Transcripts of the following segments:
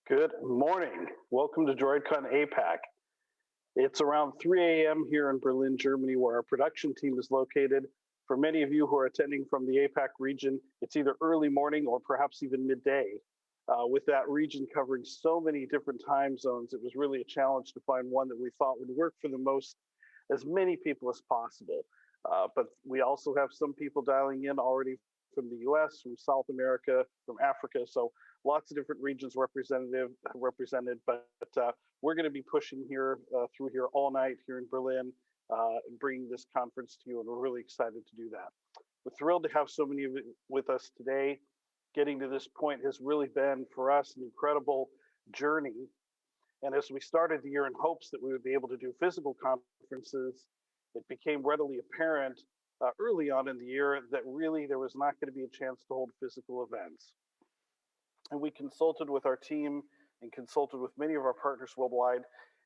Good morning. Welcome to droidCon APAC. It's around 3 a.m. here in Berlin, Germany, where our production team is located. For many of you who are attending from the APAC region, it's either early morning or perhaps even midday. With that region covering so many different time zones, it was really a challenge to find one that we thought would work for the most, as many people as possible. But we also have some people dialing in already from the US, from South America, from Africa. So lots of different regions represented, but we're going to be pushing here through here all night here in Berlin and bringing this conference to you, and we're really excited to do that. We're thrilled to have so many of you with us today. Getting to this point has really been for us an incredible journey, and as we started the year in hopes that we would be able to do physical conferences, it became readily apparent early on in the year that really there was not going to be a chance to hold physical events. And we consulted with our team and consulted with many of our partners worldwide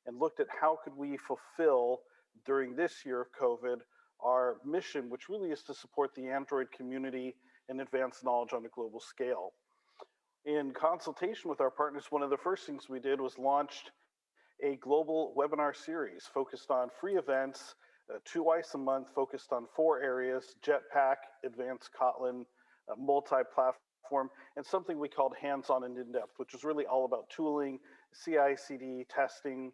and looked at how could we fulfill during this year of COVID our mission, which really is to support the Android community and advance knowledge on a global scale. In consultation with our partners, one of the first things we did was launched a global webinar series focused on free events, twice a month, focused on 4 areas: Jetpack, Advanced Kotlin, multi-platform, and something we called hands-on and in-depth, which was really all about tooling, CI/CD, testing.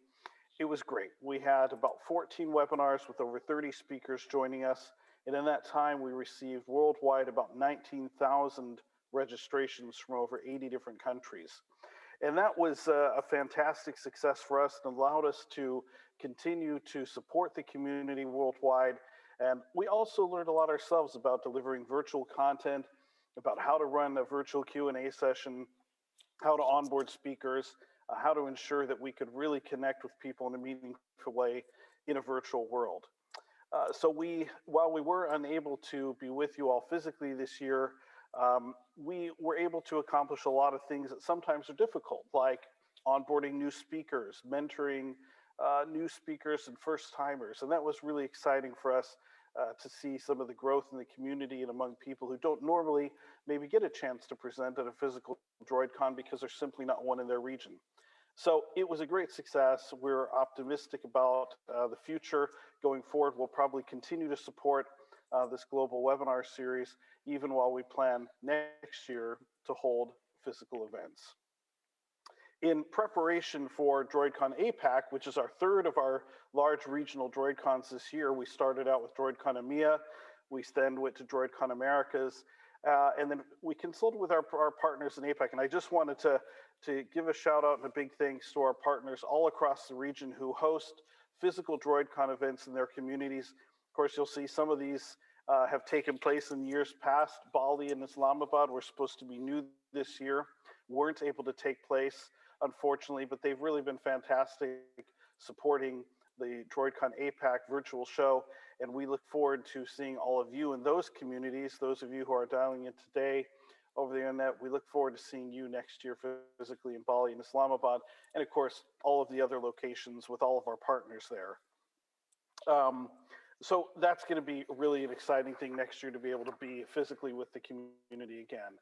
It was great. We had about 14 webinars with over 30 speakers joining us, and in that time we received worldwide about 19,000 registrations from over 80 different countries. And that was a fantastic success for us and allowed us to continue to support the community worldwide. And we also learned a lot ourselves about delivering virtual content, about how to run a virtual Q&A session, how to onboard speakers, how to ensure that we could really connect with people in a meaningful way in a virtual world. So while we were unable to be with you all physically this year, we were able to accomplish a lot of things that sometimes are difficult, like onboarding new speakers, mentoring new speakers and first-timers. And that was really exciting for us to see some of the growth in the community and among people who don't normally maybe get a chance to present at a physical droidCon because there's simply not one in their region. So it was a great success. We're optimistic about the future going forward. We'll probably continue to support this global webinar series, even while we plan next year to hold physical events. In preparation for droidCon APAC, which is our third of our large regional droidcons this year, we started out with droidCon EMEA, we then went to droidCon Americas, and then we consulted with our partners in APAC. And I just wanted to give a shout out and a big thanks to our partners all across the region who host physical droidCon events in their communities. Of course, you'll see some of these have taken place in years past. Bali and Islamabad were supposed to be new this year, weren't able to take place, unfortunately, but they've really been fantastic supporting the droidCon APAC virtual show, and we look forward to seeing all of you in those communities. Those of you who are dialing in today over the internet, we look forward to seeing you next year physically in Bali and Islamabad, and of course, all of the other locations with all of our partners there. So that's going to be really an exciting thing next year, to be able to be physically with the community again.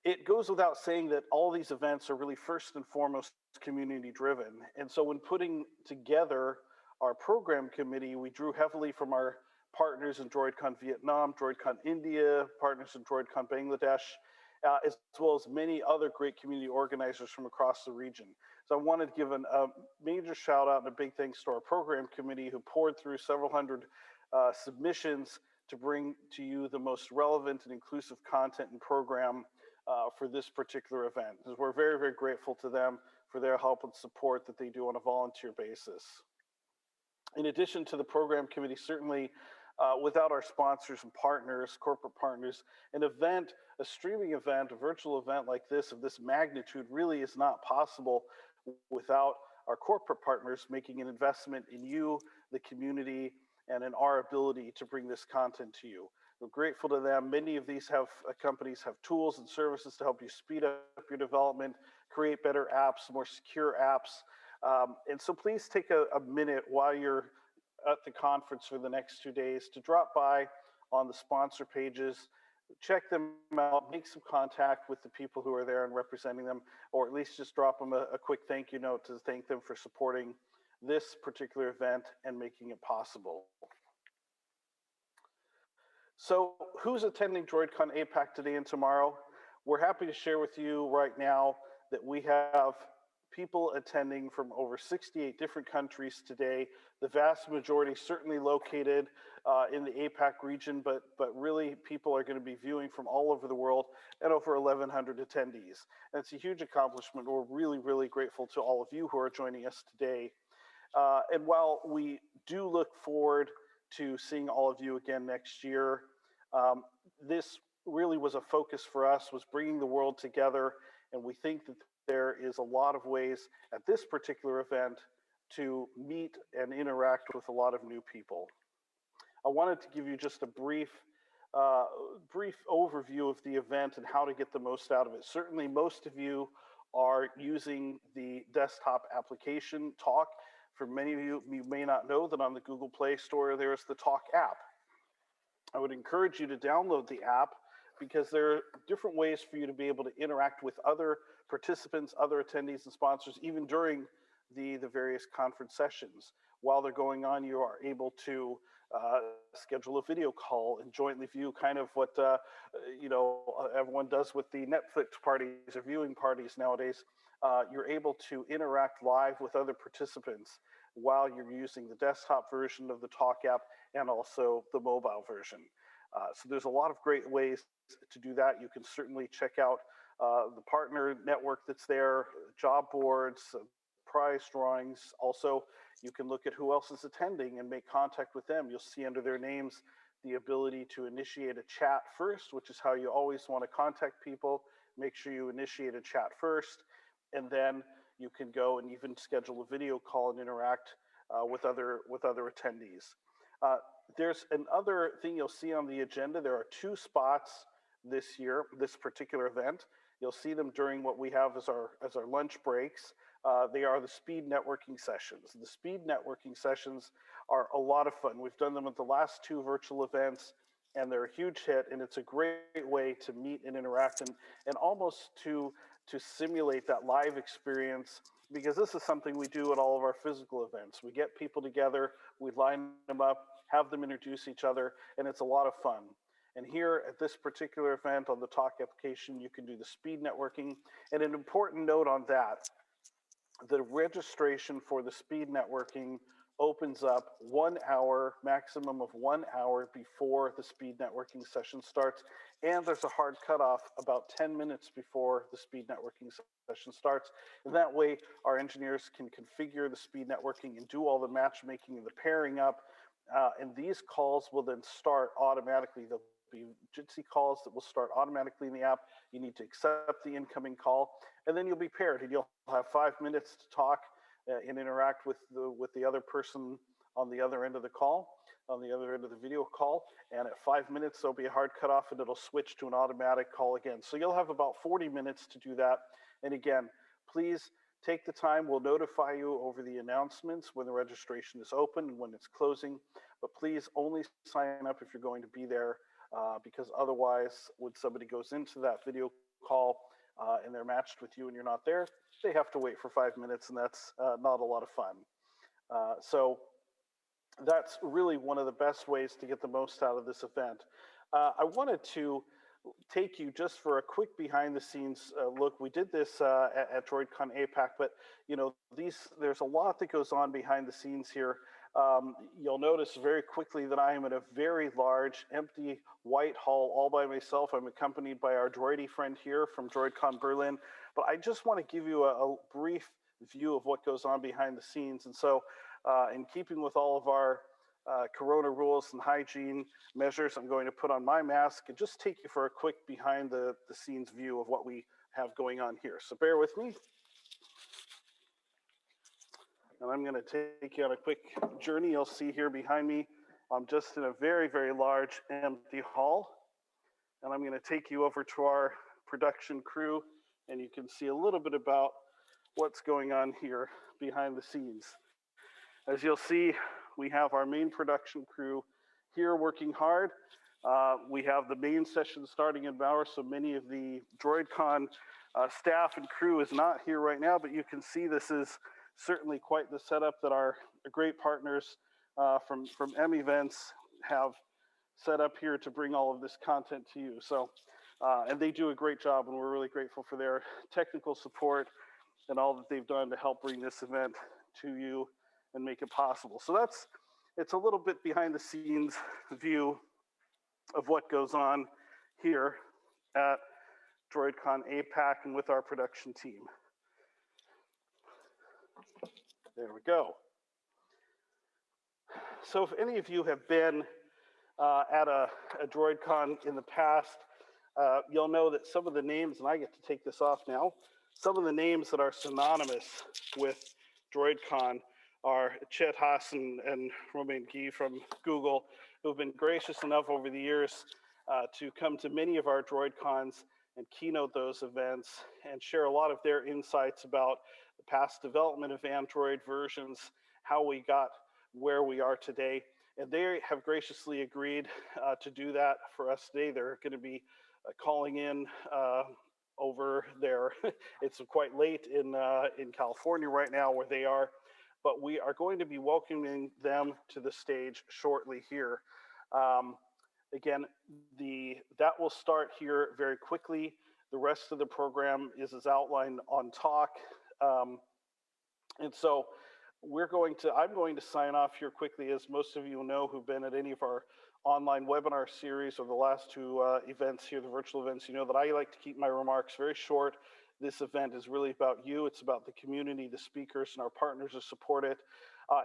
It goes without saying that all these events are really first and foremost community driven. And so when putting together our program committee, we drew heavily from our partners in droidCon Vietnam, droidCon India, partners in droidCon Bangladesh, as well as many other great community organizers from across the region. So I wanted to give a major shout out and a big thanks to our program committee, who poured through several hundred submissions to bring to you the most relevant and inclusive content and program for this particular event. We're very, very grateful to them for their help and support that they do on a volunteer basis. In addition to the program committee, certainly without our sponsors and partners, corporate partners, an event, a streaming event, a virtual event like this, of this magnitude, really is not possible without our corporate partners making an investment in you, the community, and in our ability to bring this content to you. We're grateful to them. Many of these companies have tools and services to help you speed up your development, create better apps, more secure apps. And so please take a minute while you're at the conference for the next 2 days to drop by on the sponsor pages. check them out, make some contact with the people who are there and representing them, or at least just drop them a quick thank you note to thank them for supporting this particular event and making it possible. So who's attending droidCon APAC today and tomorrow? We're happy to share with you right now that we have people attending from over 68 different countries today. The vast majority certainly located in the APAC region, but really people are going to be viewing from all over the world, and over 1,100 attendees. And it's a huge accomplishment. We're really, really grateful to all of you who are joining us today. And while we do look forward to seeing all of you again next year, this really was a focus for us, was bringing the world together, and we think that there is a lot of ways at this particular event to meet and interact with a lot of new people. I wanted to give you just a brief overview of the event and how to get the most out of it. Certainly most of you are using the desktop application Talk. For many of you, you may not know that on the Google Play Store, there's the Talk app. I would encourage you to download the app because there are different ways for you to be able to interact with other participants, other attendees and sponsors, even during the various conference sessions. While they're going on, you are able to schedule a video call and jointly view kind of what everyone does with the Netflix parties or viewing parties nowadays. You're able to interact live with other participants while you're using the desktop version of the Talk app and also the mobile version. So there's a lot of great ways to do that. You can certainly check out the partner network that's there, job boards, prize drawings. Also, you can look at who else is attending and make contact with them. You'll see under their names the ability to initiate a chat first, which is how you always want to contact people. Make sure you initiate a chat first, and then you can go and even schedule a video call and interact with other attendees. There's another thing you'll see on the agenda. There are 2 spots this year, this particular event. You'll see them during what we have as our lunch breaks. They are the speed networking sessions. The speed networking sessions are a lot of fun. We've done them at the last 2 virtual events, and they're a huge hit, and it's a great way to meet and interact and almost to simulate that live experience, because this is something we do at all of our physical events. We get people together, we line them up, have them introduce each other, and it's a lot of fun. And here at this particular event on the Talk application, you can do the speed networking. And an important note on that, the registration for the speed networking opens up 1 hour, maximum of 1 hour before the speed networking session starts. And there's a hard cutoff about 10 minutes before the speed networking session starts. And that way, our engineers can configure the speed networking and do all the matchmaking and the pairing up. And these calls will then start automatically. They'll be Jitsi calls that will start automatically in the app. You need to accept the incoming call, and then you'll be paired, and you'll have 5 minutes to talk and interact with the other person on the other end of the call, on the other end of the video call. And at 5 minutes, there'll be a hard cutoff, and it'll switch to an automatic call again. So you'll have about 40 minutes to do that. And again, please take the time. We'll notify you over the announcements when the registration is open and when it's closing. But please only sign up if you're going to be there, because otherwise, when somebody goes into that video call and they're matched with you and you're not there, they have to wait for 5 minutes, and that's not a lot of fun. So that's really one of the best ways to get the most out of this event. I wanted to take you just for a quick behind the scenes look. We did this at droidCon APAC, but there's a lot that goes on behind the scenes here. You'll notice very quickly that I am in a very large, empty, white hall all by myself. I'm accompanied by our droidy friend here from droidCon Berlin, but I just want to give you a brief view of what goes on behind the scenes. And so in keeping with all of our corona rules and hygiene measures, I'm going to put on my mask and just take you for a quick behind the scenes view of what we have going on here. So bear with me. And I'm going to take you on a quick journey. You'll see here behind me, I'm just in a very, very large empty hall. And I'm going to take you over to our production crew, and you can see a little bit about what's going on here behind the scenes. As you'll see, we have our main production crew here working hard. We have the main session starting in an hour, so many of the droidCon staff and crew is not here right now, but you can see this is certainly quite the setup that our great partners from M Events have set up here to bring all of this content to you. So, and they do a great job, and we're really grateful for their technical support and all that they've done to help bring this event to you and make it possible. So it's a little bit behind the scenes view of what goes on here at droidCon APAC and with our production team. There we go. So if any of you have been at a droidCon in the past, you'll know that some of the names, and I get to take this off now, some of the names that are synonymous with droidCon are Chet Fawson and Romain Guy from Google, who have been gracious enough over the years to come to many of our droidCons and keynote those events and share a lot of their insights about the past development of Android versions, how we got where we are today. And they have graciously agreed to do that for us today. They're going to be calling in over there. It's quite late in California right now where they are, but we are going to be welcoming them to the stage shortly here. Again, that will start here very quickly. The rest of the program is as outlined on Talk. And so I'm going to sign off here quickly. As most of you know who've been at any of our online webinar series or the last two events here, the virtual events, you know that I like to keep my remarks very short. This event is really about you. It's about the community, the speakers, and our partners who support it.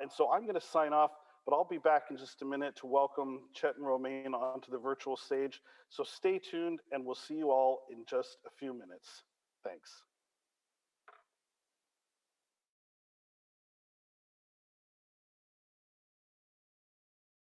And so I'm going to sign off, but I'll be back in just a minute to welcome Chet and Romain onto the virtual stage. So stay tuned, and we'll see you all in just a few minutes. Thanks.